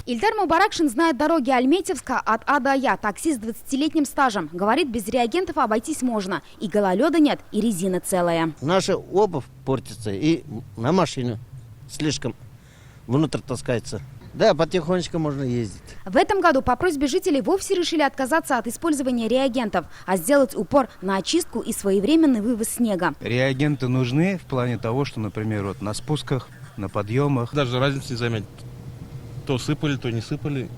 Ильдар Мубаракшин знает дороги Альметьевска от А до Я. Таксист с 20-летним стажем. Говорит, без реагентов обойтись можно. И гололеда нет, и резина целая. Наша обувь портится, и на машину слишком внутрь таскается. Да, потихонечку можно ездить. В этом году по просьбе жителей вовсе решили отказаться от использования реагентов, а сделать упор на очистку и своевременный вывоз снега. Реагенты нужны в плане того, что, например, вот на спусках, на подъемах. Даже разницы не заметить. То сыпали, то не сыпали.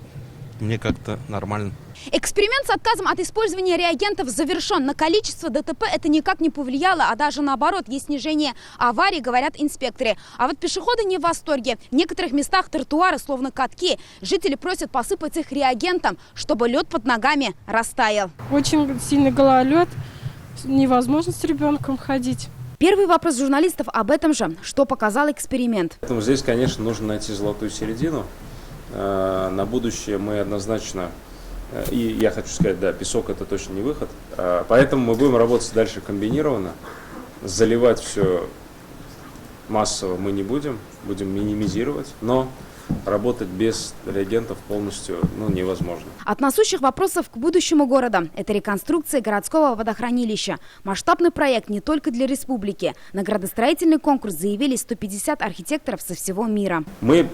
Мне как-то нормально. Эксперимент с отказом от использования реагентов завершен. На количество ДТП это никак не повлияло, а даже наоборот, есть снижение аварий, говорят инспекторы. А вот пешеходы не в восторге. В некоторых местах тротуары словно катки. Жители просят посыпать их реагентом, чтобы лед под ногами растаял. Очень сильный гололед, невозможно с ребенком ходить. Первый вопрос журналистов об этом же, что показал эксперимент. Поэтому здесь, конечно, нужно найти золотую середину. На будущее мы однозначно, и я хочу сказать, да, песок это точно не выход. Поэтому мы будем работать дальше комбинированно. Заливать все массово мы не будем минимизировать, но работать без реагентов полностью невозможно. От насущих вопросов к будущему города – это реконструкция городского водохранилища. Масштабный проект не только для республики. На градостроительный конкурс заявили 150 архитекторов со всего мира. Мы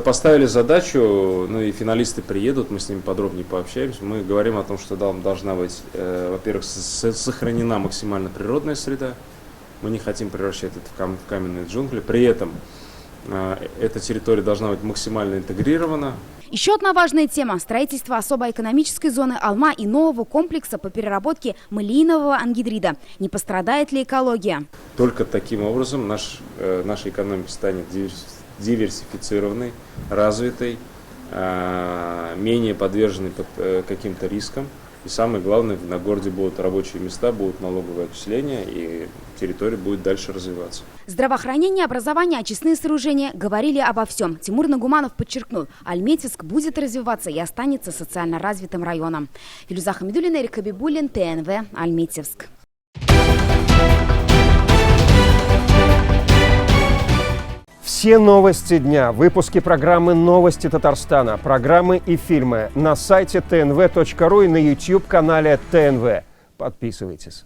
поставили задачу, и финалисты приедут, мы с ними подробнее пообщаемся. Мы говорим о том, что должна быть, во-первых, сохранена максимально природная среда. Мы не хотим превращать это в каменные джунгли. При этом эта территория должна быть максимально интегрирована. Еще одна важная тема – строительство особой экономической зоны Алма и нового комплекса по переработке мылиинового ангидрида. Не пострадает ли экология? Только таким образом наша экономика станет диверсифицированной, развитой, менее подверженной каким-то рискам. И самое главное, на городе будут рабочие места, будут налоговые отчисления, и территория будет дальше развиваться. Здравоохранение, образование, очистные сооружения – говорили обо всем. Тимур Нагуманов подчеркнул, Альметьевск будет развиваться и останется социально развитым районом. Филюза Хамидуллина, Эрик Хабибуллин, ТНВ, Альметьевск. Все новости дня, выпуски программы «Новости Татарстана», программы и фильмы на сайте tnv.ru и на YouTube-канале ТНВ. Подписывайтесь.